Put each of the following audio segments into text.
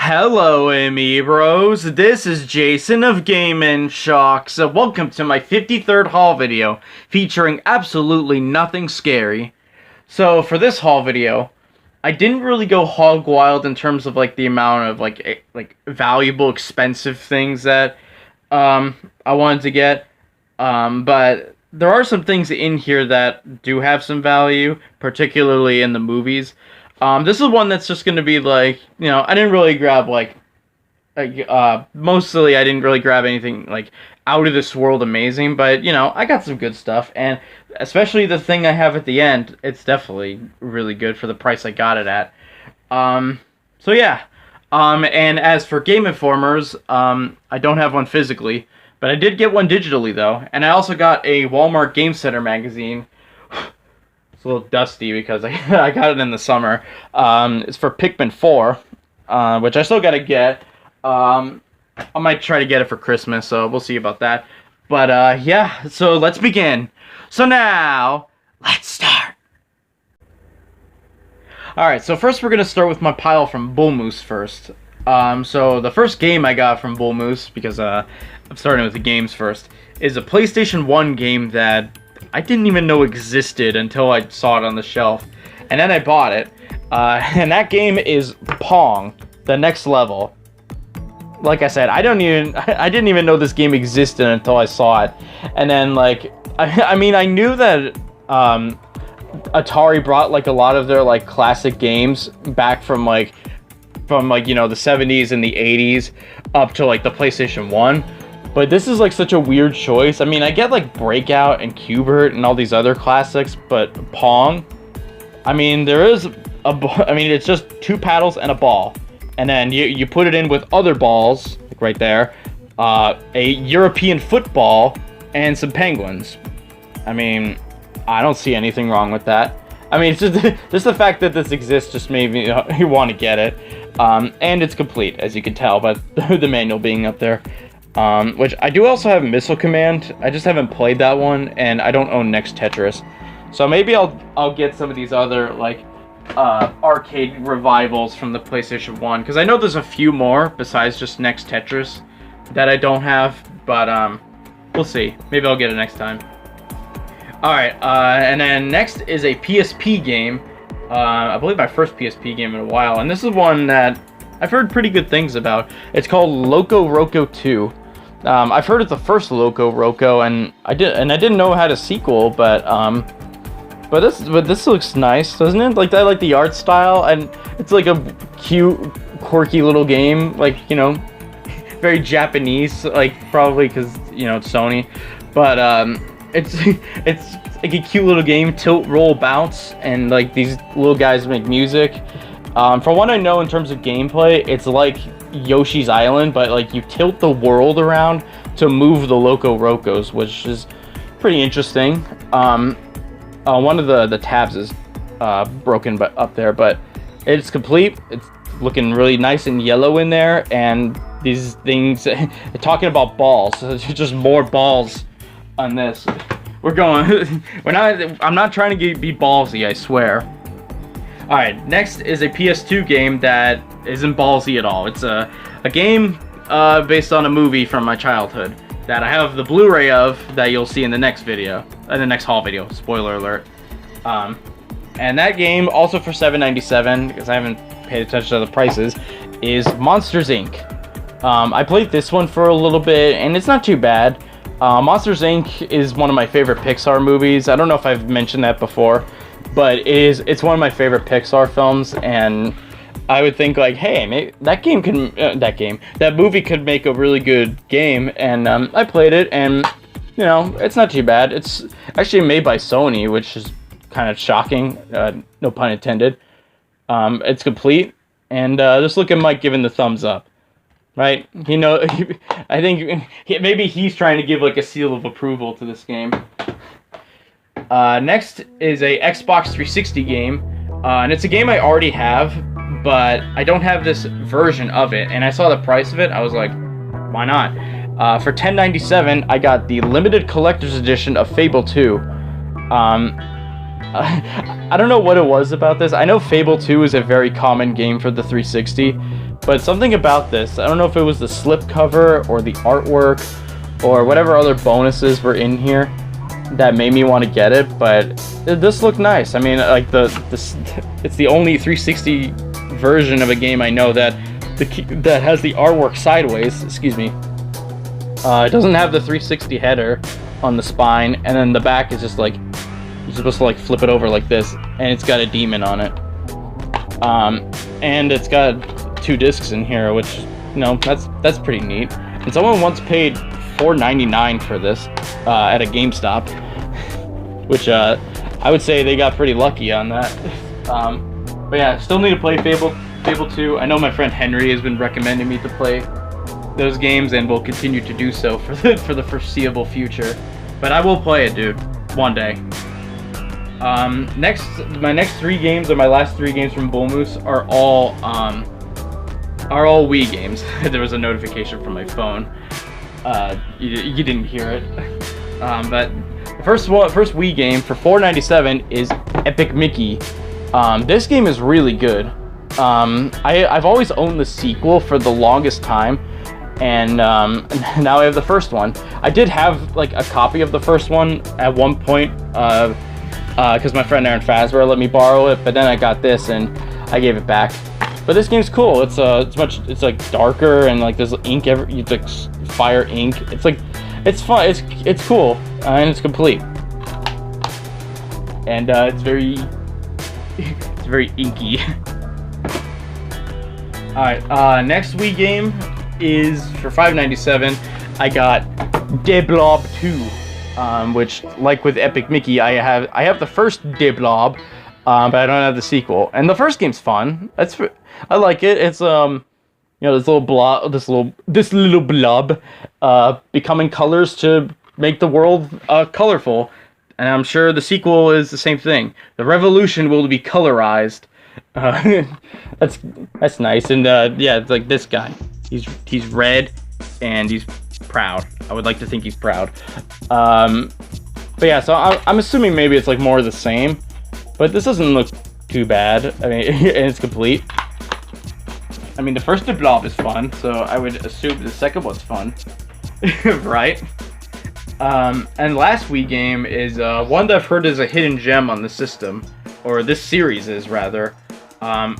Hello, amiibros. This is Jason of Game.Shock. So welcome to my 53rd haul video featuring absolutely nothing scary. So for this haul video, I didn't really go hog wild in terms of like the amount of like valuable, expensive things that I wanted to get. But there are some things in here that do have some value, particularly in the movies. This is one that's just going to be like, you know, I didn't really grab mostly I didn't really grab anything like out of this world amazing, but you know, I got some good stuff, and especially the thing I have at the end, it's definitely really good for the price I got it at. So yeah. And as for Game Informers, I don't have one physically, but I did get one digitally though, and I also got a Walmart Game Center magazine. It's a little dusty because I got it in the summer. It's for Pikmin 4, which I still gotta get. I might try to get it for Christmas, so we'll see about that. But yeah, so let's begin. So now, let's start. Alright, so first we're gonna start with my pile from Bull Moose first. So the first game I got from Bull Moose, because I'm starting with the games first, is a PlayStation 1 game that I didn't even know existed until I saw it on the shelf, and then I bought it, and that game is Pong, The Next Level. Like I said, I didn't even know this game existed until I saw it, and then like, I mean, I knew that Atari brought like a lot of their like classic games back from like you know, the 70s and the 80s up to like the PlayStation 1. But this is like such a weird choice. I mean, I get like Breakout and Q*bert and all these other classics, but Pong, I mean, it's just two paddles and a ball, and then you put it in with other balls, like right there, a European football and some penguins. I mean, I don't see anything wrong with that. I mean, it's just the fact that this exists just made me want to get it, and it's complete, as you can tell by the manual being up there. Which I do also have Missile Command. I just haven't played that one, and I don't own Next Tetris. So maybe I'll get some of these other like arcade revivals from the PlayStation 1, because I know there's a few more besides just Next Tetris that I don't have, but we'll see. Maybe I'll get it next time. Alright, and then next is a PSP game. I believe my first PSP game in a while, and this is one that I've heard pretty good things about. It's called Loco Roco 2. I've heard it's the first Loco Roco, and I didn't know it had a sequel, but this looks nice, doesn't it? Like, I like the art style, and it's like a cute, quirky little game, like, you know, very Japanese, like probably because, you know, it's Sony, but it's like a cute little game, tilt, roll, bounce, and like these little guys make music. From what I know in terms of gameplay, it's like Yoshi's Island, but like you tilt the world around to move the Loco Rocos, which is pretty interesting. One of the tabs is broken but up there, but it's complete. It's looking really nice and yellow in there, and these things talking about balls, so there's just more balls on this. I'm not trying to be ballsy, I swear. Alright, next is a PS2 game that isn't ballsy at all. It's a game based on a movie from my childhood that I have the Blu-ray of that you'll see in the next video, in the next haul video, spoiler alert. And that game, also for $7.97, because I haven't paid attention to the prices, is Monsters, Inc. I played this one for a little bit, and it's not too bad. Monsters, Inc. is one of my favorite Pixar movies. I don't know if I've mentioned that before, but it's one of my favorite Pixar films, and I would think like, hey, maybe that movie could make a really good game, and I played it, and you know, it's not too bad. It's actually made by Sony, which is kind of shocking, no pun intended. It's complete, and just look at Mike giving the thumbs up, right? You know, I think maybe he's trying to give like a seal of approval to this game. Next is a Xbox 360 game, and it's a game I already have, but I don't have this version of it, and I saw the price of it, I was like, why not? For $10.97, I got the limited collector's edition of Fable 2. I don't know what it was about this. I know Fable 2 is a very common game for the 360, But something about this, I don't know if it was the slipcover or the artwork or whatever other bonuses were in here that made me want to get it, but this looked nice. I mean, like it's the only 360 version of a game I know that has the artwork sideways. Excuse me. It doesn't have the 360 header on the spine, and then the back is just like you're supposed to like flip it over like this, and it's got a demon on it. And it's got 2 discs in here, which that's pretty neat. And someone once paid $4.99 for this at a GameStop, which I would say they got pretty lucky on that. But yeah, still need to play Fable 2. I know my friend Henry has been recommending me to play those games, and will continue to do so for the foreseeable future. But I will play it, dude, one day. My next 3 games, or my last 3 games from Bull Moose, are all Wii games. There was a notification from my phone. You didn't hear it. But the first Wii game for $4.97 is Epic Mickey. This game is really good. I've always owned the sequel for the longest time, and now I have the first one. I did have like a copy of the first one at one point, because my friend Aaron Fazbear let me borrow it, but then I got this and I gave it back. But this game's cool. It's like darker, and like there's ink it's like fire ink. It's fun. It's cool, and it's complete. And it's very inky. All right. Next Wii game is for $5.97. I got Blob 2, which, like with Epic Mickey, I have the first Blob, but I don't have the sequel. And the first game's fun. I like it. It's this little blob becoming colors to make the world colorful. And I'm sure the sequel is the same thing. The revolution will be colorized. That's nice. And yeah, it's like this guy. He's red and he's proud. I would like to think he's proud. But yeah, so I'm assuming maybe it's like more of the same. But this doesn't look too bad. I mean, and it's complete. I mean, the first Blob is fun, so I would assume the second one's fun. Right? And last Wii game is one that I've heard is a hidden gem on the system. Or this series is, rather. And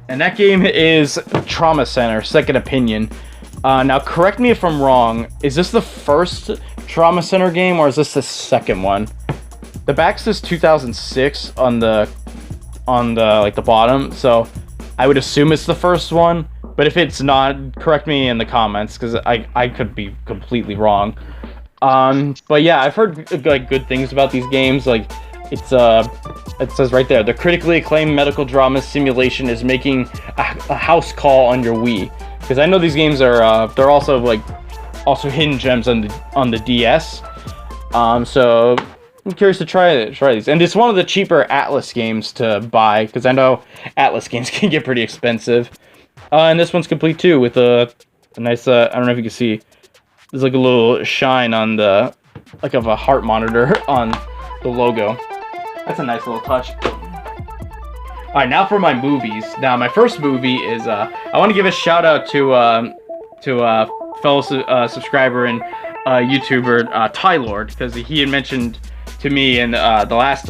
that game is Trauma Center, Second Opinion. Now, correct me if I'm wrong. Is this the first Trauma Center game, or is this the second one? The back says 2006 on the like the bottom, so I would assume it's the first one. But if it's not, correct me in the comments, because I could be completely wrong. But yeah, I've heard like good things about these games. Like it says right there, the critically acclaimed medical drama simulation is making a house call on your Wii. Because I know these games are they're also hidden gems on the DS. So I'm curious to try these. And it's one of the cheaper Atlas games to buy, because I know Atlas games can get pretty expensive. And this one's complete too, with a nice I don't know if you can see, there's like a little shine on the like of a heart monitor on the logo. That's a nice little touch. Alright, now for my movies. Now, my first movie is, I want to give a shout out to fellow subscriber and YouTuber, Ty Lord, because he had mentioned to me in the last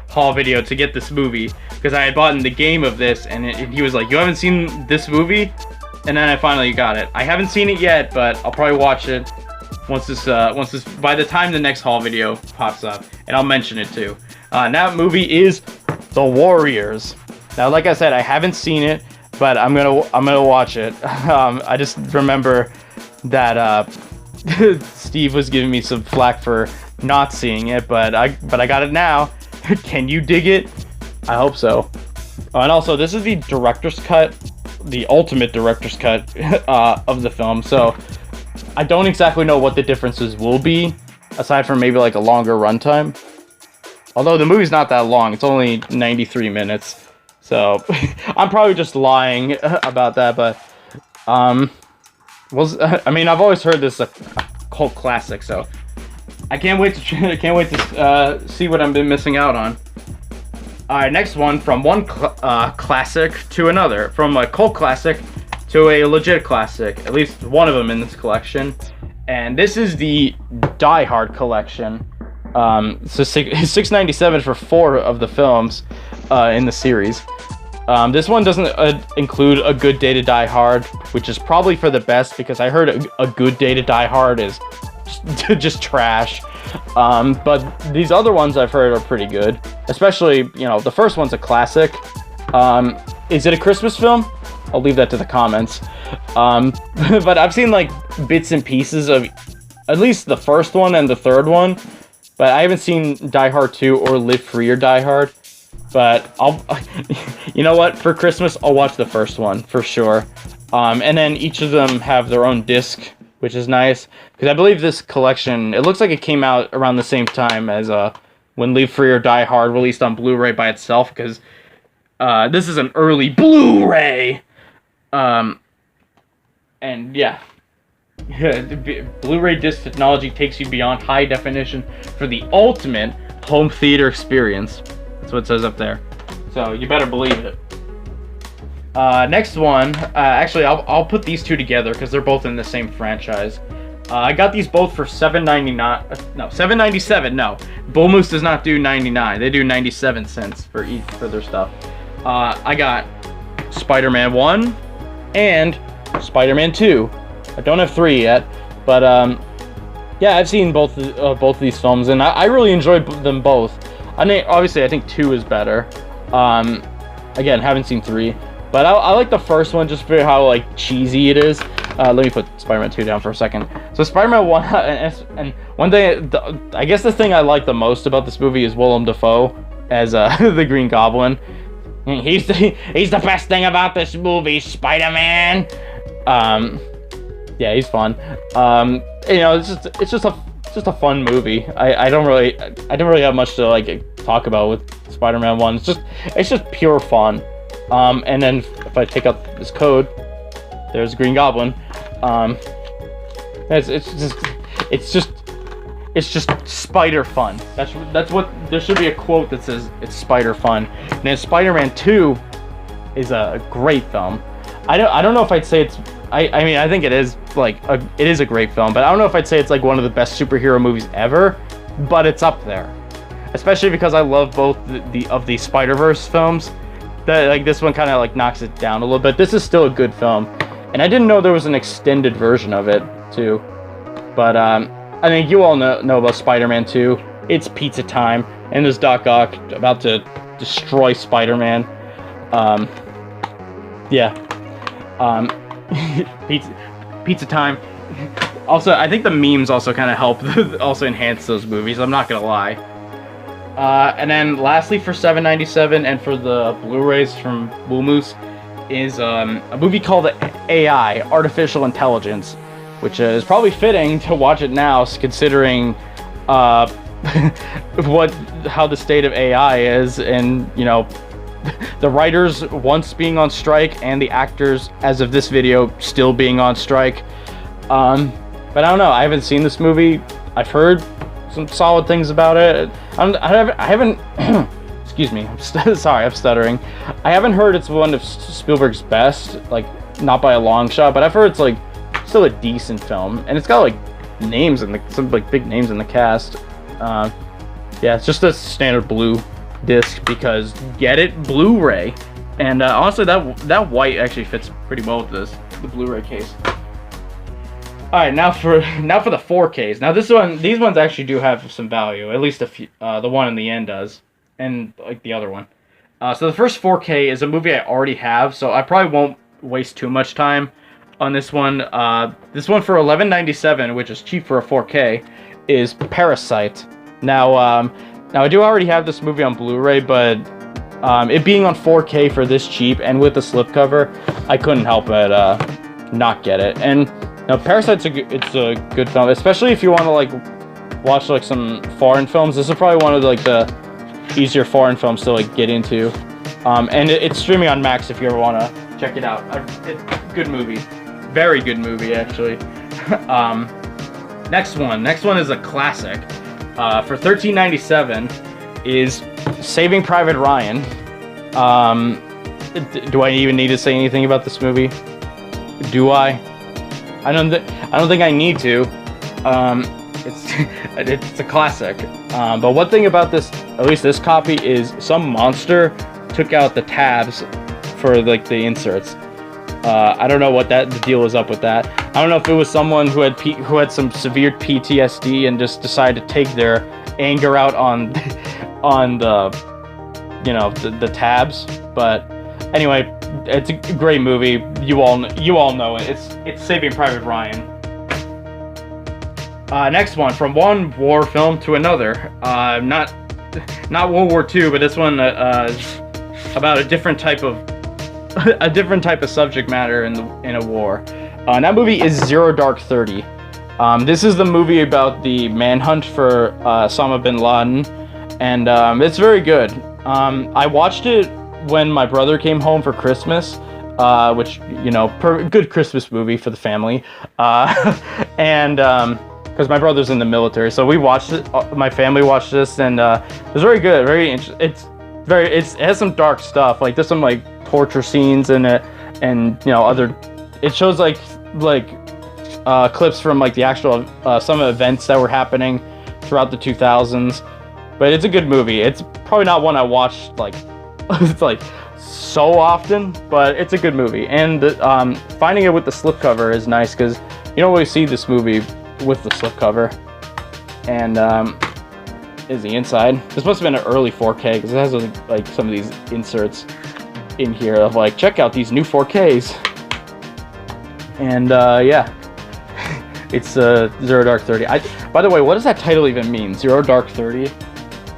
haul video to get this movie, because I had bought the game of this, and he was like, "You haven't seen this movie?" And then I finally got it. I haven't seen it yet, but I'll probably watch it once this by the time the next haul video pops up, and I'll mention it too. And that movie is The Warriors. Now, like I said, I haven't seen it, but I'm gonna watch it. I just remember that Steve was giving me some flack for not seeing it, but I got it now. Can you dig it? I hope so. And also, this is the director's cut, the ultimate director's cut of the film. So I don't exactly know what the differences will be, aside from maybe like a longer runtime. Although the movie's not that long, it's only 93 minutes. So I'm probably just lying about that, but I mean, I've always heard this a cult classic, so I can't wait to see what I've been missing out on. Alright, next one, from one classic to another. From a cult classic to a legit classic. At least one of them in this collection. And this is the Die Hard collection. So $6.97 for 4 of the films in the series. This one doesn't include A Good Day to Die Hard, which is probably for the best, because I heard A Good Day to Die Hard is just trash. But these other ones I've heard are pretty good. Especially, you know, the first one's a classic. Is it a Christmas film? I'll leave that to the comments. But I've seen like bits and pieces of at least the first one and the third one. But I haven't seen Die Hard 2 or Live Free or Die Hard. But you know what? For Christmas, I'll watch the first one for sure. And then each of them have their own disc, which is nice. Because I believe this collection, it looks like it came out around the same time as when Live Free or Die Hard released on Blu-ray by itself. Because this is an early Blu-ray. And yeah. Blu-ray disc technology takes you beyond high definition for the ultimate home theater experience. That's what it says up there. So you better believe it. Next one, actually I'll put these two together because they're both in the same franchise. I got these both for $7.99. No, $7.97. No, Bull Moose does not do 99. They do 97 cents for each for their stuff. I got Spider-Man 1 and Spider-Man 2. I don't have 3 yet, but yeah, I've seen both of these films, and I really enjoyed them both. I mean, obviously, I think 2 is better. Again, haven't seen 3, but I like the first one just for how like cheesy it is. Let me put Spider-Man 2 down for a second. So Spider-Man 1, and one thing, I guess the thing I like the most about this movie is Willem Dafoe as the Green Goblin. He's the best thing about this movie, Spider-Man. Yeah, he's fun. You know, it's just a fun movie. I don't really have much to like talk about with Spider-Man 1. It's just pure fun. And then if I take out this code, there's Green Goblin. It's just spider fun. That's what there should be a quote that says it's spider fun. And then Spider-Man 2 is a great film. I don't know if I'd say it's. I mean, I think it is it is a great film, but I don't know if I'd say it's like one of the best superhero movies ever, but it's up there. Especially because I love both the Spider-Verse films. That like this one kind of like knocks it down a little bit. This is still a good film, and I didn't know there was an extended version of it too. But I think you all know about Spider-Man 2. It's pizza time, and there's Doc Ock about to destroy Spider-Man. Yeah. Pizza time. Also, I think the memes also kind of help also enhance those movies. I'm not gonna lie. And then lastly, for $7.97 and for the Blu-rays from Bull Moose is a movie called AI, Artificial Intelligence, which is probably fitting to watch it now, considering how the state of AI is, and you know, the writers once being on strike and the actors, as of this video, still being on strike. But I don't know. I haven't seen this movie. I've heard some solid things about it. I haven't excuse me. Sorry, I'm stuttering. I haven't heard it's one of Spielberg's best, like not by a long shot, but I've heard it's like still a decent film, and it's got like names in some like big names in the cast. Yeah, it's just a standard blue disc because get it, Blu-ray, and honestly that white actually fits pretty well with the Blu-ray case. All right, now for the 4Ks. Now these ones actually do have some value. At least a few, the one in the end does, and like the other one. So the first 4K is a movie I already have, so I probably won't waste too much time on this one. This one for $11.97, which is cheap for a 4K, is Parasite. Now I do already have this movie on Blu-ray, but it being on 4K for this cheap and with the slipcover, I couldn't help but not get it. And now Parasite's it's a good film, especially if you want to like watch like some foreign films. This is probably one of the easier foreign films to like get into. And it's streaming on Max if you ever want to check it out. It's a good movie, very good movie actually. Next one is a classic. For $13.97 is Saving Private Ryan. Do I even need to say anything about this movie? Do I? I don't think I need to. It's a classic. But one thing about this, at least this copy, is some monster took out the tabs for like the inserts. I don't know what the deal is up with that. I don't know if it was someone who had some severe PTSD and just decided to take their anger out on the tabs. But anyway, it's a great movie. You all know it. It's Saving Private Ryan. Next one, from one war film to another. Not World War II, but this one is about a different type of subject matter in a war. That movie is Zero Dark 30. This is the movie about the manhunt for Osama bin Laden, and it's very good. I watched it when my brother came home for Christmas, which, good Christmas movie for the family, and because my brother's in the military, so we watched it. My family watched this, and it was very good. Very interesting. It has some dark stuff. Like there's some like torture scenes in it, and other. It shows like clips from like the actual some events that were happening throughout the 2000s. But it's a good movie. It's probably not one I watched like it's like so often, but it's a good movie. And finding it with the slipcover is nice because you don't really see this movie with the slipcover. And is the inside. This must have been an early 4K because it has like some of these inserts in here of like, check out these new 4Ks. And yeah, it's Zero Dark 30. By the way, what does that title even mean? Zero Dark 30?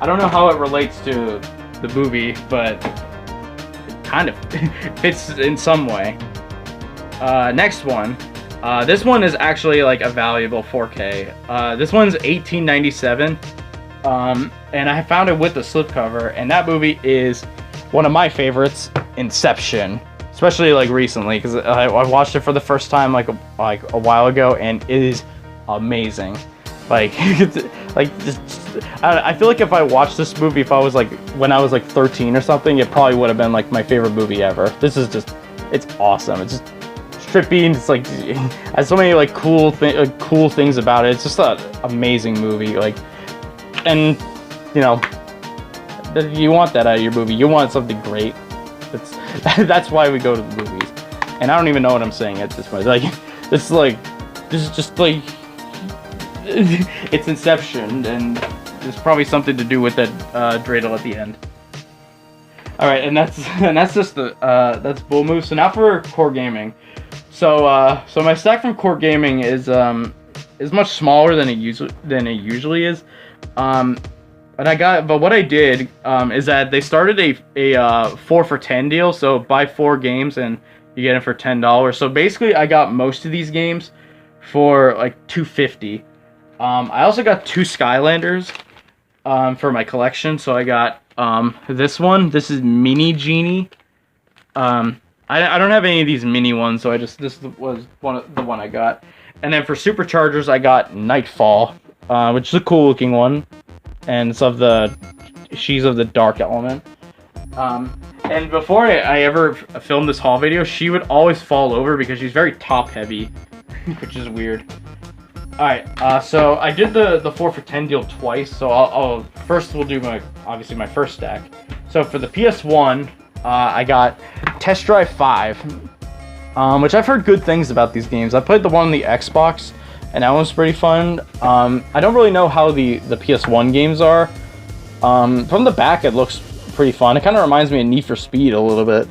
I don't know how it relates to the movie, but it kind of fits in some way. Next one. This one is actually like a valuable 4K. This one's 1897. And I found it with the slipcover, and that movie is one of my favorites, Inception. Especially like recently, because I watched it for the first time like a while ago, and it is amazing. Like, I feel like if I watched this movie, if I was like when I was like 13 or something, it probably would have been like my favorite movie ever. This is it's awesome. It's just trippy, and it's like it has so many like cool things about it. It's just an amazing movie. Like, and you want that out of your movie. You want something great. That's why we go to the movies. And I don't even know what I'm saying at this point. Like, this is just like it's Inception, and there's probably something to do with that dreidel at the end. All right, and that's just that's Bull Move. So now for core gaming. So my stack from core gaming is much smaller than it usually is. But what I did is that they started a 4 for 10 deal. So buy 4 games and you get it for $10. So basically, I got most of these games for like $2.50. I also got 2 Skylanders for my collection. So I got this one. This is Mini Genie. I don't have any of these mini ones, so this was the one I got. And then for Superchargers, I got Nightfall, which is a cool looking one. And she's of the dark element. And before I ever filmed this haul video, she would always fall over because she's very top heavy, which is weird. Alright, so I did the 4 for 10 deal twice, so first we'll do obviously my first stack. So for the PS1, I got Test Drive 5, which I've heard good things about these games. I played the one on the Xbox, and that one's pretty fun. I don't really know how the PS1 games are. From the back, it looks pretty fun. It kind of reminds me of Need for Speed a little bit,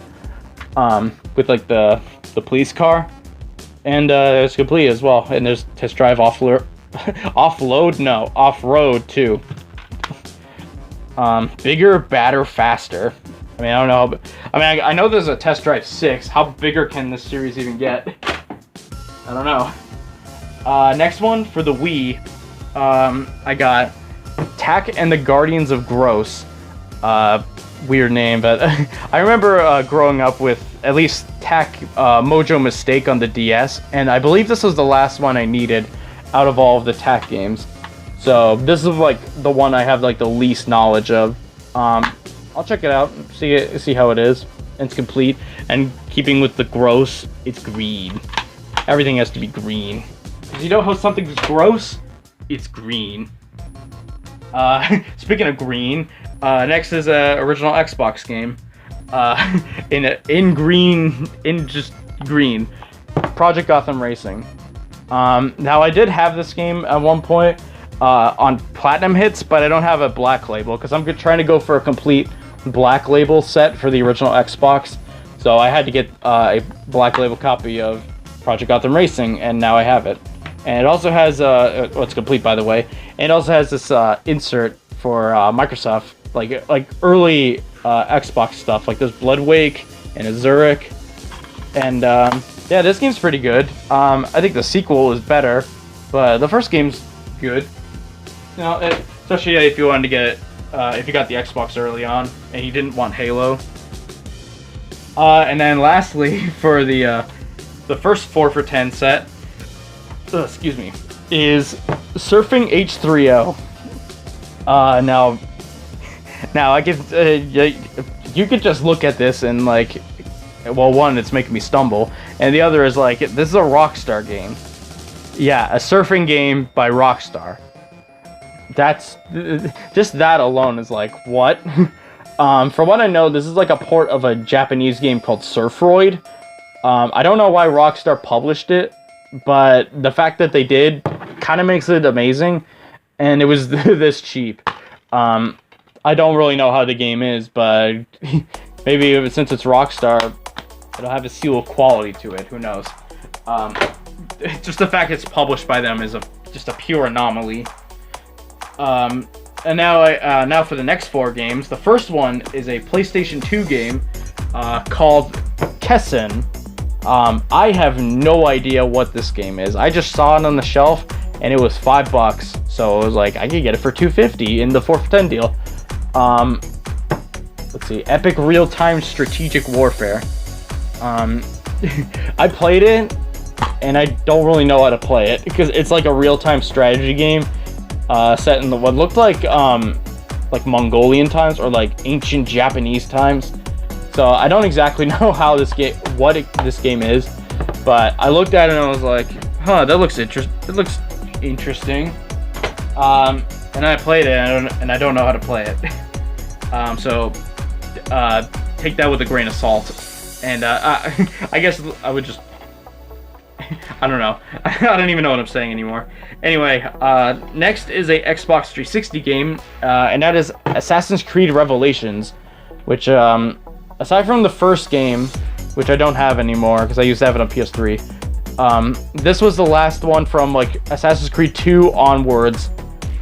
with like the police car. And it's complete as well. And there's Test Drive Off-Road too. Bigger, badder, faster. I mean, I don't know. I know there's a Test Drive 6. How bigger can this series even get? I don't know. Next one for the Wii, I got Tak and the Guardians of Gross. Weird name, but I remember growing up with at least Tak Mojo Mistake on the DS, and I believe this was the last one I needed out of all of the Tak games. So this is like the one I have like the least knowledge of. I'll check it out, see how it is. It's complete, and keeping with the gross, it's green. Everything has to be green. Because you know how something's gross? It's green. Speaking of green, next is a original Xbox game. In just green. Project Gotham Racing. Now I did have this game at one point on Platinum Hits, but I don't have a black label because I'm trying to go for a complete black label set for the original Xbox. So I had to get a black label copy of Project Gotham Racing, and now I have it. And it also has it's complete, by the way. And it also has this insert for Microsoft, like early Xbox stuff, like this Bloodwake and a Zurich. And yeah, this game's pretty good. I think the sequel is better, but the first game's good. You know, especially if you wanted to get it, if you got the Xbox early on and you didn't want Halo. And then lastly, for the first 4 for 10 set, excuse me, is Surfing H3O. Now I could you could just look at this and like, well, one, it's making me stumble, and the other is like, this is a Rockstar game. Yeah, a surfing game by Rockstar. That's just that alone is like, what? From what I know, this is like a port of a Japanese game called Surfroid. I don't know why Rockstar published it, but the fact that they did kind of makes it amazing, and it was this cheap. I don't really know how the game is, but maybe since it's Rockstar, it'll have a seal of quality to it. Who knows? Just the fact it's published by them is just a pure anomaly. And now for the next 4 games. The first one is a PlayStation 2 game called Kessen. I have no idea what this game is. I just saw it on the shelf, and it was $5. So I was like, I could get it for $2.50 in the 4 for 10 deal. Let's see, Epic Real-Time Strategic Warfare. I played it, and I don't really know how to play it because it's like a real-time strategy game set in what looked like Mongolian times or like ancient Japanese times. So I don't exactly know how this game, this game is, but I looked at it and I was like, huh, that looks interesting. And I played it, and I don't know how to play it. So take that with a grain of salt. And I guess I would just, I don't know. I don't even know what I'm saying anymore. Anyway, next is a Xbox 360 game, and that is Assassin's Creed Revelations, which, aside from the first game, which I don't have anymore because I used to have it on PS3, this was the last one from like Assassin's Creed 2 onwards,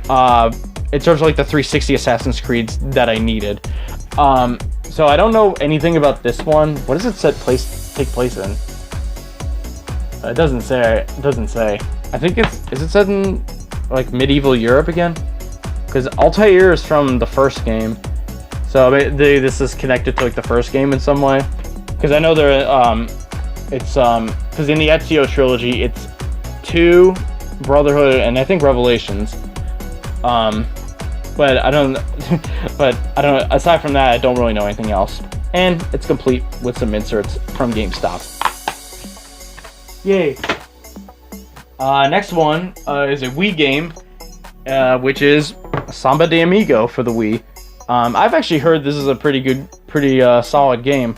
in terms of like the 360 Assassin's Creeds that I needed. So I don't know anything about this one. What does it take place in? It doesn't say. I think is it set in like medieval Europe again? Because Altair is from the first game, so this is connected to like the first game in some way. Because I know it's because in the Ezio trilogy, it's 2, Brotherhood, and I think Revelations. But I don't. Aside from that, I don't really know anything else. And it's complete with some inserts from GameStop. Yay! Next one is a Wii game, which is Samba de Amigo for the Wii. I've actually heard this is a pretty solid game.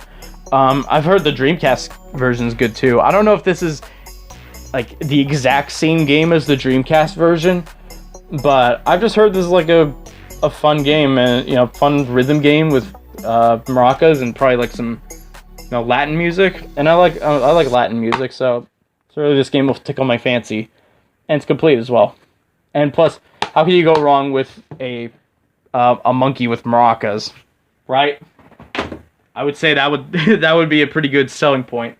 I've heard the Dreamcast version is good too. I don't know if this is like the exact same game as the Dreamcast version, but I've just heard this is like a fun game, and fun rhythm game with maracas and probably like some Latin music. And I like Latin music, so really this game will tickle my fancy, and it's complete as well. And plus, how can you go wrong with a monkey with maracas, right? I would say that would be a pretty good selling point.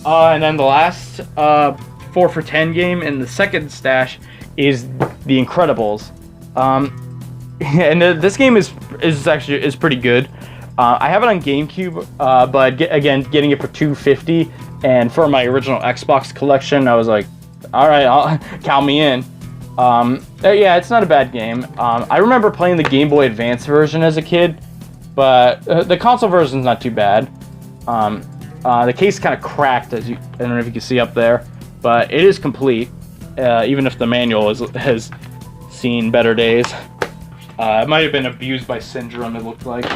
And then the last 4 for 10 game in the second stash is The Incredibles. And this game is pretty good. I have it on GameCube, but getting it for $2.50, and for my original Xbox collection, I was like, all right, count me in. Yeah, it's not a bad game. I remember playing the Game Boy Advance version as a kid, but the console version is not too bad. The case kind of cracked, I don't know if you can see up there, but it is complete, even if the manual has seen better days. It might have been abused by Syndrome, it looked like.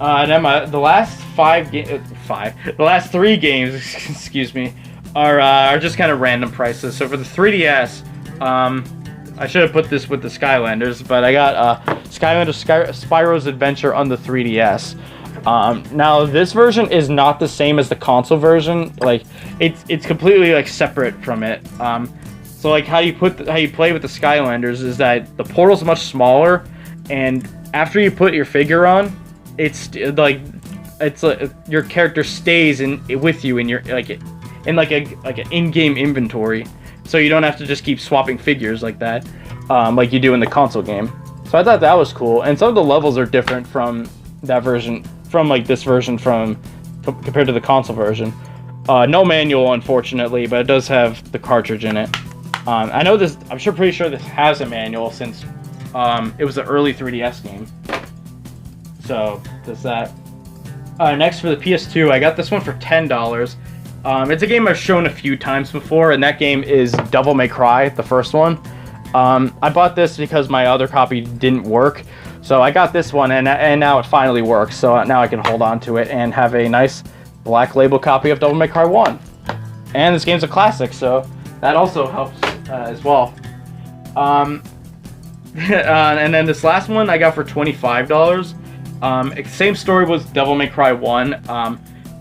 And then the last the last 3 games, excuse me, are just kind of random prices. So for the 3DS, I should have put this with the Skylanders, but I got Skylanders Spyro's Adventure on the 3DS. Now this version is not the same as the console version. Like it's completely like separate from it. So like how you play with the Skylanders is that the portal's much smaller, and after you put your figure on, it's like your character stays with you in your in an in-game inventory, so you don't have to just keep swapping figures like that, like you do in the console game. So I thought that was cool, and some of the levels are different from that version, from like this version compared to the console version. No manual, unfortunately, but it does have the cartridge in it. I know this. I'm pretty sure this has a manual since it was an early 3DS game. So there's that. Next for the PS2, I got this one for $10. It's a game I've shown a few times before, and that game is Devil May Cry, the first one. I bought this because my other copy didn't work, so I got this one, and now it finally works. So now I can hold on to it and have a nice black label copy of Devil May Cry 1. And this game's a classic, so that also helps as well. And then this last one I got for $25. Same story was Devil May Cry 1.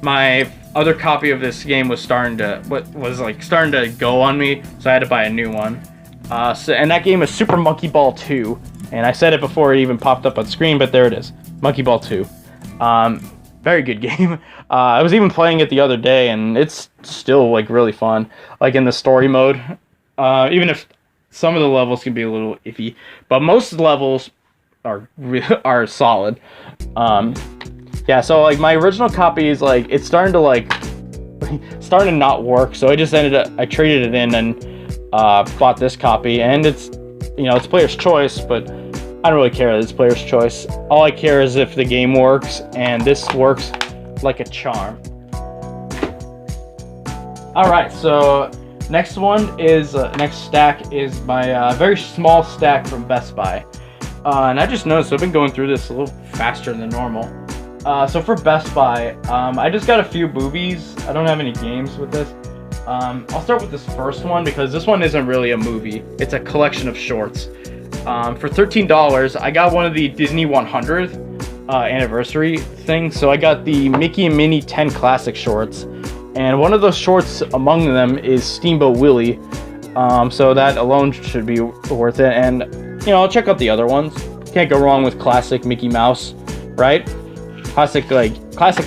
My other copy of this game was starting to go on me, so I had to buy a new one. And that game is Super Monkey Ball 2. And I said it before it even popped up on screen, but there it is. Monkey Ball 2. Very good game. I was even playing it the other day, and it's still like really fun. Like in the story mode, even if some of the levels can be a little iffy, but most levels are solid. Yeah, so like my original copy is like it's starting to not work, so I traded it in and bought this copy, and it's player's choice, but I don't really care that it's player's choice. All I care is if the game works, and this works like a charm. Alright, so next stack is my very small stack from Best Buy. And I just noticed I've been going through this a little faster than normal. So for Best Buy, I just got a few movies. I don't have any games with this. I'll start with this first one because this one isn't really a movie. It's a collection of shorts. For $13, I got one of the Disney 100th anniversary things. So I got the Mickey and Minnie 10 Classic shorts. And one of those shorts among them is Steamboat Willie. So that alone should be worth it. And I'll check out the other ones. Can't go wrong with classic Mickey Mouse, right? Classic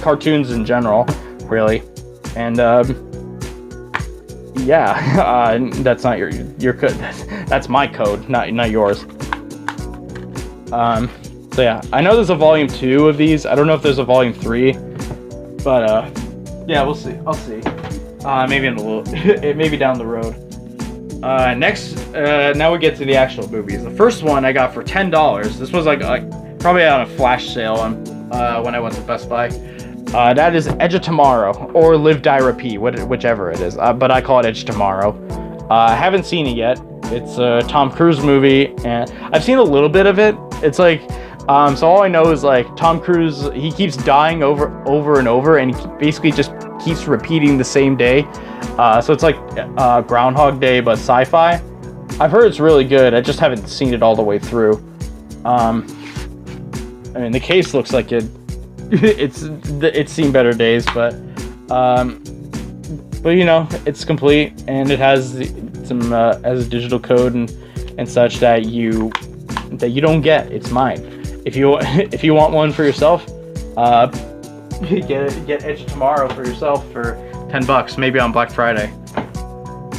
cartoons in general, really. And yeah, that's not your code. That's my code, not yours. So yeah, I know there's a volume 2 of these. I don't know if there's a volume 3, but yeah, we'll see. I'll see. Maybe in a little, maybe down the road. Next, now we get to the actual movies. The first one I got for $10. This was like probably on a flash sale when I went to Best Buy. That is Edge of Tomorrow, or Live, Die, Repeat, whichever it is. But I call it Edge of Tomorrow. I haven't seen it yet. It's a Tom Cruise movie, and I've seen a little bit of it. It's like, so all I know is like Tom Cruise, he keeps dying over and over, and he basically just keeps repeating the same day. So it's like Groundhog Day, but sci-fi. I've heard it's really good. I just haven't seen it all the way through. I mean, the case looks like it's seen better days, but it's complete, and it has some as a digital code and such that you don't get. It's mine. If you want one for yourself, get Edge of Tomorrow for yourself for $10, maybe on Black Friday.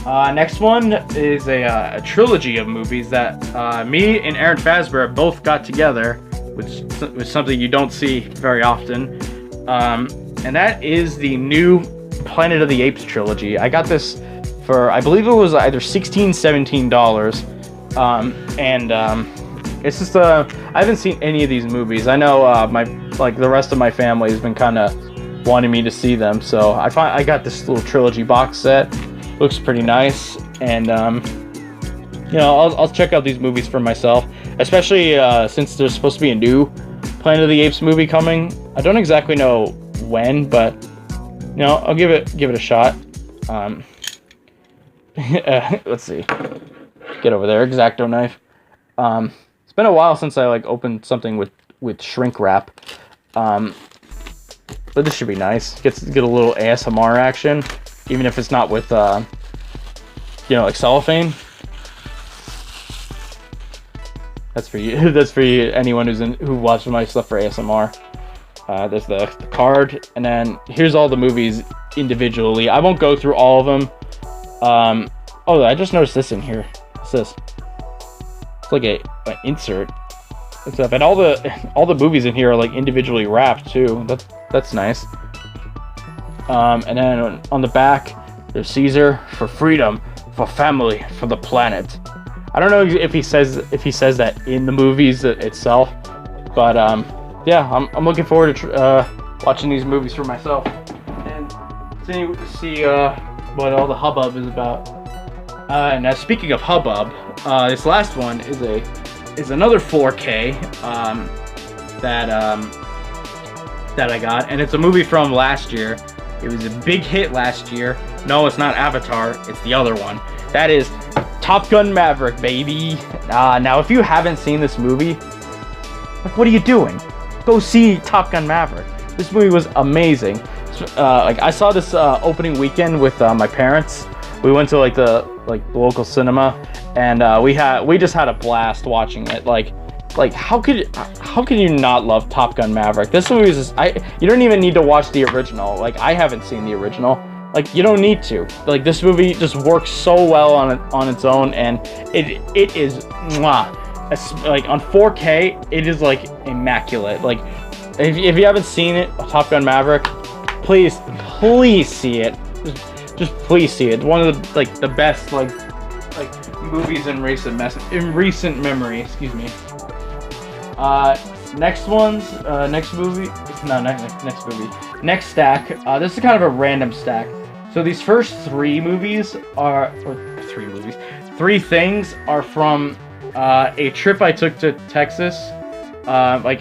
Next one is a trilogy of movies that me and Aaron Fazbear both got together, which is something you don't see very often. And that is the new Planet of the Apes trilogy. I got this for, I believe it was either $16, $17. It's just I haven't seen any of these movies. I know the rest of my family has been kind of wanting me to see them, so I got this little trilogy box set. Looks pretty nice, and you know, I'll check out these movies for myself, especially since there's supposed to be a new Planet of the Apes movie coming. I don't exactly know when, but you know, I'll give it a shot. Let's see. Get over there, X-Acto knife. It's been a while since I opened something with shrink wrap. But this should be nice. Get a little ASMR action, even if it's not with you know, like cellophane. That's for you. That's for you. Anyone who watches my stuff for ASMR. There's the card, and then here's all the movies individually. I won't go through all of them. Oh, I just noticed this in here. What's this? It's like an insert and stuff, and all the movies in here are like individually wrapped too. That's nice. And then on the back, there's Caesar for freedom, for family, for the planet. I don't know if he says that in the movies itself, but yeah, I'm looking forward to watching these movies for myself and see what all the hubbub is about. Now speaking of hubbub, this last one is another 4K that I got, and it's a movie from last year. It was a big hit last year. No, it's not Avatar. It's the other one. That is Top Gun Maverick, baby. Now, if you haven't seen this movie, like, what are you doing? Go see Top Gun Maverick. This movie was amazing. I saw this opening weekend with my parents. We went to the local cinema, and we just had a blast watching it. How could you not love Top Gun Maverick? This movie is you don't even need to watch the original. I haven't seen the original. You don't need to. This movie just works so well on its own, and it is mwah. On 4K, it is immaculate. If you haven't seen it, Top Gun Maverick, please see it. Just please see it. One of the best movies in recent memory. Excuse me. Next stack. This is kind of a random stack. So these first three things are from a trip I took to Texas,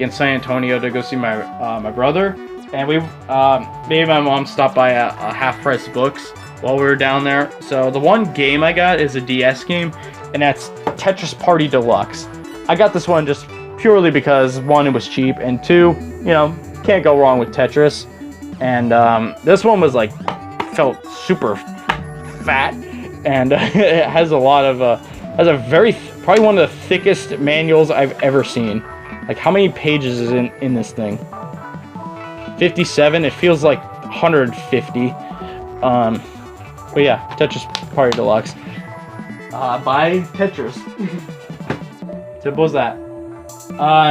in San Antonio to go see my brother, and me and my mom stopped by a Half Price Books while we were down there. So the one game I got is a DS game, and that's Tetris Party Deluxe. I got this one just purely because, one, it was cheap, and two, you know, can't go wrong with Tetris. And this one was felt super fat, and it has a lot of probably one of the thickest manuals I've ever seen. How many pages is in this thing? 57. It feels like 150. But yeah, Tetris Party Deluxe. Buy Tetris. Simple as that.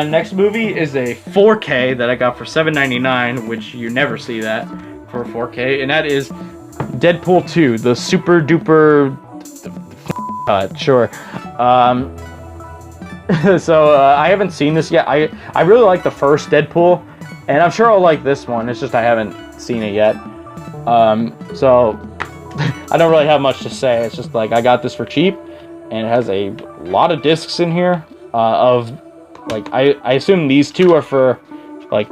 Next movie is a 4K that I got for $7.99, which you never see that for 4K, and that is Deadpool 2, the super duper cut. Sure. So I haven't seen this yet. I really like the first Deadpool, and I'm sure I'll like this one. It's just I haven't seen it yet. So I don't really have much to say. It's just I got this for cheap, and it has a lot of discs in here I assume these two are for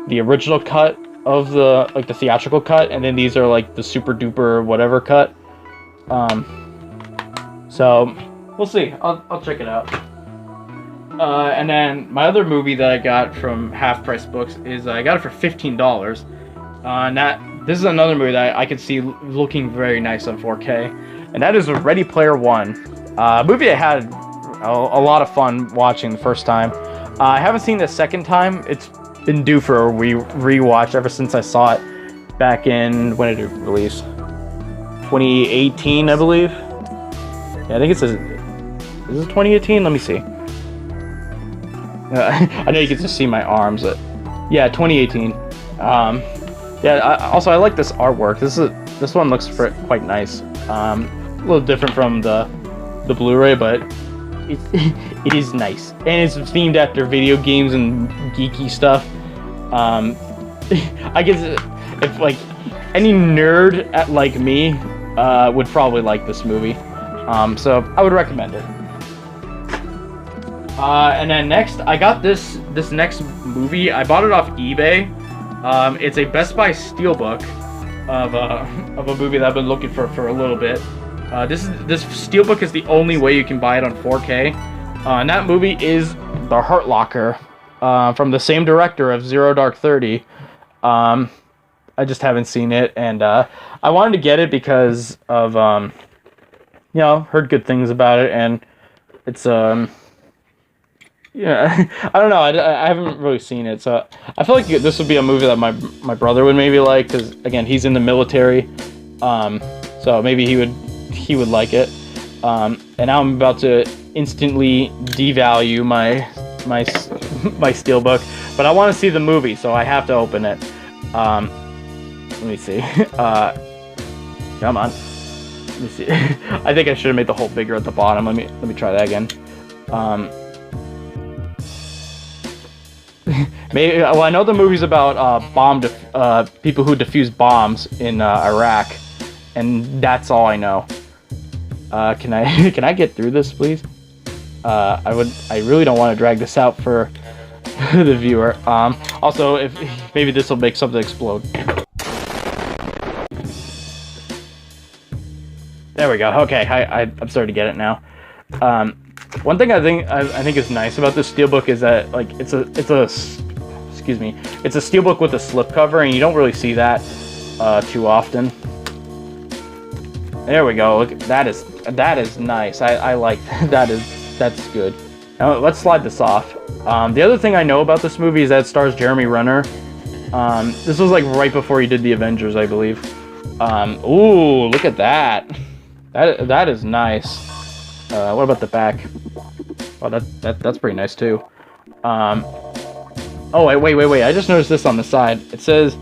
the original cut of the the theatrical cut, and then these are the super duper whatever cut. So we'll see. I'll check it out. And then my other movie that I got from Half Price Books is I got it for $15. This is another movie that I could see looking very nice on 4K, and that is Ready Player One. A movie I had a lot of fun watching the first time. I haven't seen the second time. It's been due for a rewatch ever since I saw it back in, when did it release? 2018, I believe. Yeah, I think it says, is it 2018? Let me see. I know you can just see my arms, but yeah, 2018. Yeah. Also, I like this artwork. This one looks quite nice. A little different from the Blu-ray, but it is nice, and it's themed after video games and geeky stuff. I guess if like any nerd like me would probably like this movie, so I would recommend it. And then next, I got this next movie. I bought it off eBay. It's a Best Buy steelbook of a movie that I've been looking for a little bit. This steelbook is the only way you can buy it on 4K. And that movie is The Hurt Locker, from the same director of Zero Dark 30. I just haven't seen it, and I wanted to get it because of you know, heard good things about it, and it's yeah, I don't know. I haven't really seen it, so I feel like this would be a movie that my brother would maybe like, because again, he's in the military, so maybe he would like it. And now I'm about to instantly devalue my steelbook, but I want to see the movie, so I have to open it. Let me see. Come on. Let me see. I think I should have made the hole bigger at the bottom. Let me try that again. Maybe. Well, I know the movie's about people who defuse bombs in Iraq, and that's all I know. Can I get through this, please? I really don't want to drag this out for the viewer. Also, if maybe this will make something explode. There we go. Okay, I'm starting to get it now. One thing I think is nice about this steelbook is that like it's a steelbook with a slipcover, and you don't really see that too often. There we go. Look, that is nice. I like that. That's good. Now let's slide this off. The other thing I know about this movie is that it stars Jeremy Renner. This was like right before he did the Avengers, I believe. Ooh, look at that. That is nice. What about the back? Oh, that's pretty nice too. Oh wait! I just noticed this on the side. It says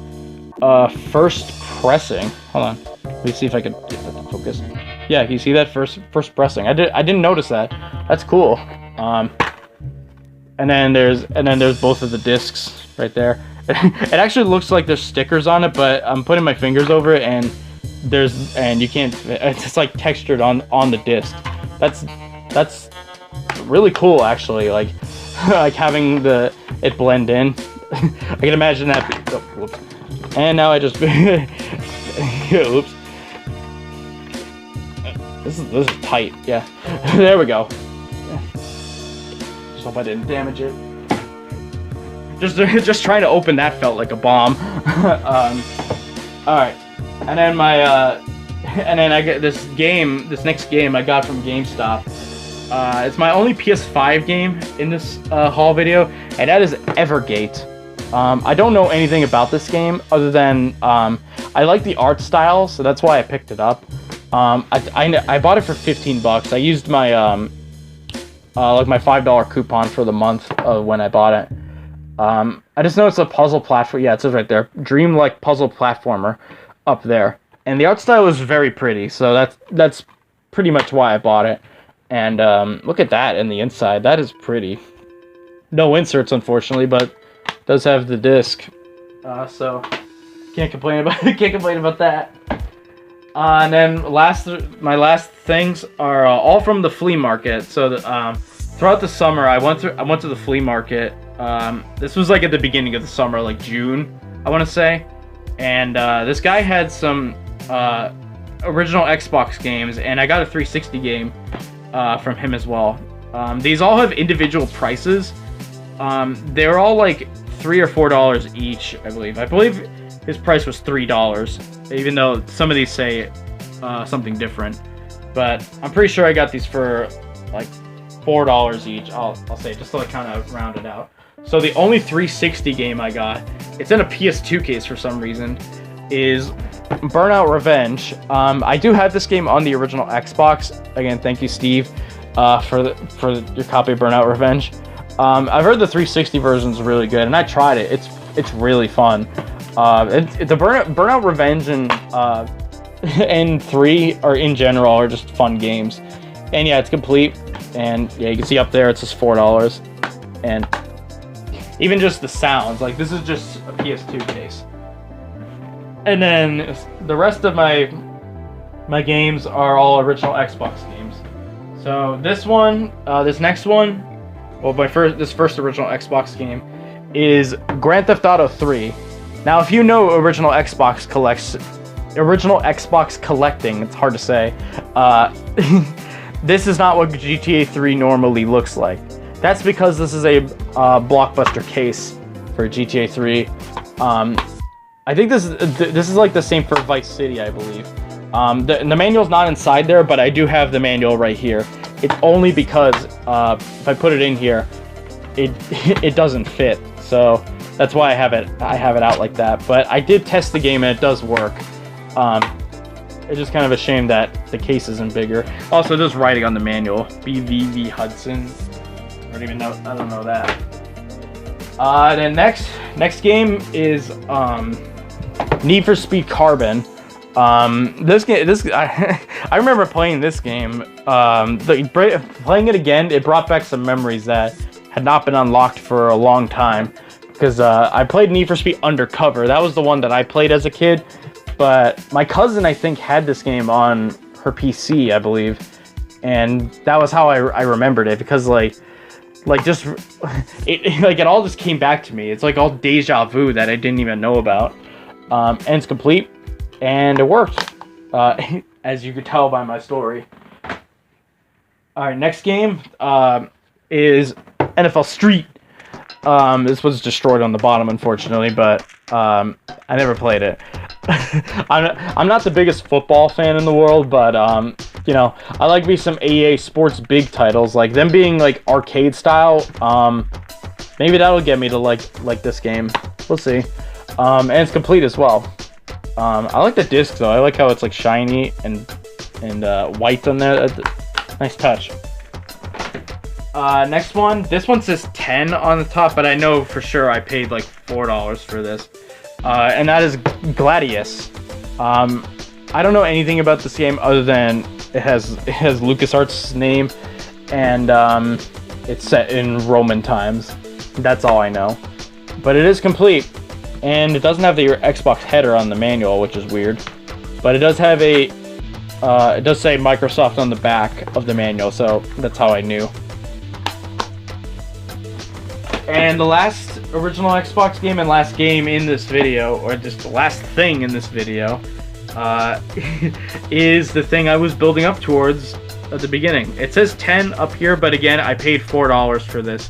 first pressing. Hold on. Let me see if I can get that to focus. Yeah, you see that first pressing? I didn't notice that. That's cool. And then there's both of the discs right there. It actually looks like there's stickers on it, but I'm putting my fingers over it, and you can't. It's like textured on the disc. That's really cool, actually. Like having it blend in. I can imagine that. Oh, whoops. And now I just oops. This is tight. Yeah. There we go. Just hope I didn't damage it. Just trying to open that felt like a bomb. All right. And then I get this next game I got from GameStop. It's my only PS5 game in this haul video, and that is Evergate. I don't know anything about this game other than I like the art style, so that's why I picked it up. I bought it for $15. I used my like my $5 coupon for the month when I bought it. I just know it's a puzzle platform. Yeah, it says right there, dreamlike puzzle platformer up there. And the art style is very pretty, so that's pretty much why I bought it. And look at that in the inside. That is pretty. No inserts, unfortunately, but it does have the disc. So can't complain about that. And then my last things are all from the flea market. So throughout the summer, I went to the flea market. This was like at the beginning of the summer, like June, I want to say. And this guy had some original Xbox games, and I got a 360 game from him as well. These all have individual prices. They're all like $3 or $4 each, I believe. I believe his price was $3, even though some of these say something different. But I'm pretty sure I got these for like $4 each. I'll say, just to like kind of round it out. So the only 360 game I got, it's in a PS2 case for some reason, is Burnout Revenge. I do have this game on the original Xbox. Again, thank you, Steve, for your copy of Burnout Revenge. I've heard the 360 version is really good, and I tried it. It's really fun. The Burnout Revenge and 3 are in general are just fun games. And yeah, it's complete. And yeah, you can see up there it says $4. And even just the sounds, like this is just a PS2 case. And then the rest of my games are all original Xbox games. So this one, this next one, well, this first original Xbox game is Grand Theft Auto 3. Now, if you know original Xbox collecting, it's hard to say. This is not what GTA 3 normally looks like. That's because this is a blockbuster case for GTA 3. I think this is like the same for Vice City, I believe. The manual's not inside there, but I do have the manual right here. It's only because if I put it in here, it doesn't fit. So that's why I have it out like that. But I did test the game and it does work. It's just kind of a shame that the case isn't bigger. Also, there's writing on the manual. BVV Hudson. I don't know that. Then next game is Need for Speed Carbon. I remember playing this game. Playing it again, it brought back some memories that had not been unlocked for a long time. Because I played Need for Speed Undercover. That was the one that I played as a kid. But my cousin, I think, had this game on her PC, I believe. And that was how I remembered it. Because it all just came back to me. It's like all deja vu that I didn't even know about. And it's complete. And it worked, as you could tell by my story. Alright, next game is NFL Street. This was destroyed on the bottom, unfortunately, but I never played it. I'm not the biggest football fan in the world, but you know, I like me some EA Sports big titles, like them being like arcade style. Maybe that'll get me to like this game. We'll see. And it's complete as well. I like the disc though. I like how it's like shiny and white on there. Nice touch. Next one. This one says 10 on the top, but I know for sure I paid like $4 for this. And that is Gladius. I don't know anything about this game other than it has LucasArts' name, and it's set in Roman times. That's all I know. But it is complete. And it doesn't have the Xbox header on the manual, which is weird. But it does have it does say Microsoft on the back of the manual, so that's how I knew. And the last original Xbox game and last game in this video, or just the last thing in this video, is the thing I was building up towards at the beginning. It says 10 up here, but again, I paid $4 for this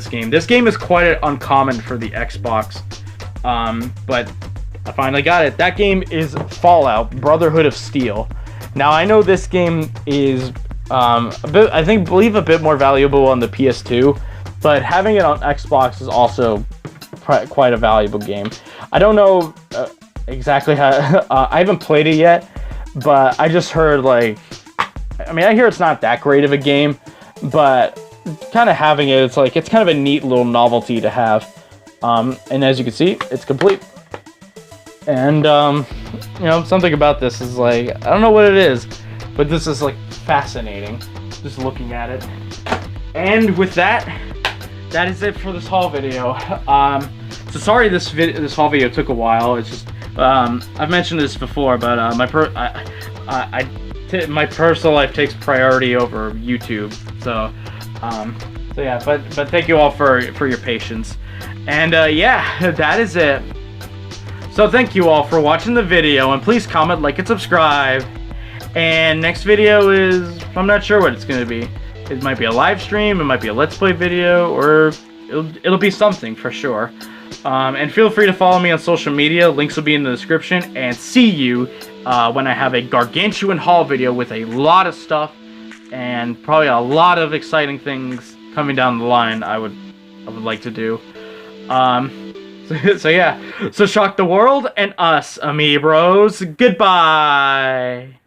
game. This game is quite uncommon for the Xbox. But I finally got it. That game is Fallout, Brotherhood of Steel. Now, I know this game is, I believe a bit more valuable on the PS2, but having it on Xbox is also quite a valuable game. I don't know exactly how, I haven't played it yet, but I just heard I hear it's not that great of a game, but kind of having it, it's kind of a neat little novelty to have. And as you can see, it's complete. And, you know, something about this is I don't know what it is, but this is fascinating, just looking at it. And with that is it for this haul video. So sorry this haul video took a while. It's just, I've mentioned this before, but my personal life takes priority over YouTube. So yeah, but thank you all for your patience. And yeah, that is it. So thank you all for watching the video, and please comment, like, and subscribe. And next video is, I'm not sure what it's going to be. It might be a live stream, it might be a Let's Play video, or it'll be something for sure. And feel free to follow me on social media. Links will be in the description. And see you when I have a gargantuan haul video with a lot of stuff and probably a lot of exciting things coming down the line. I would like to do. So yeah. So shock the world and us, amiibros. Goodbye.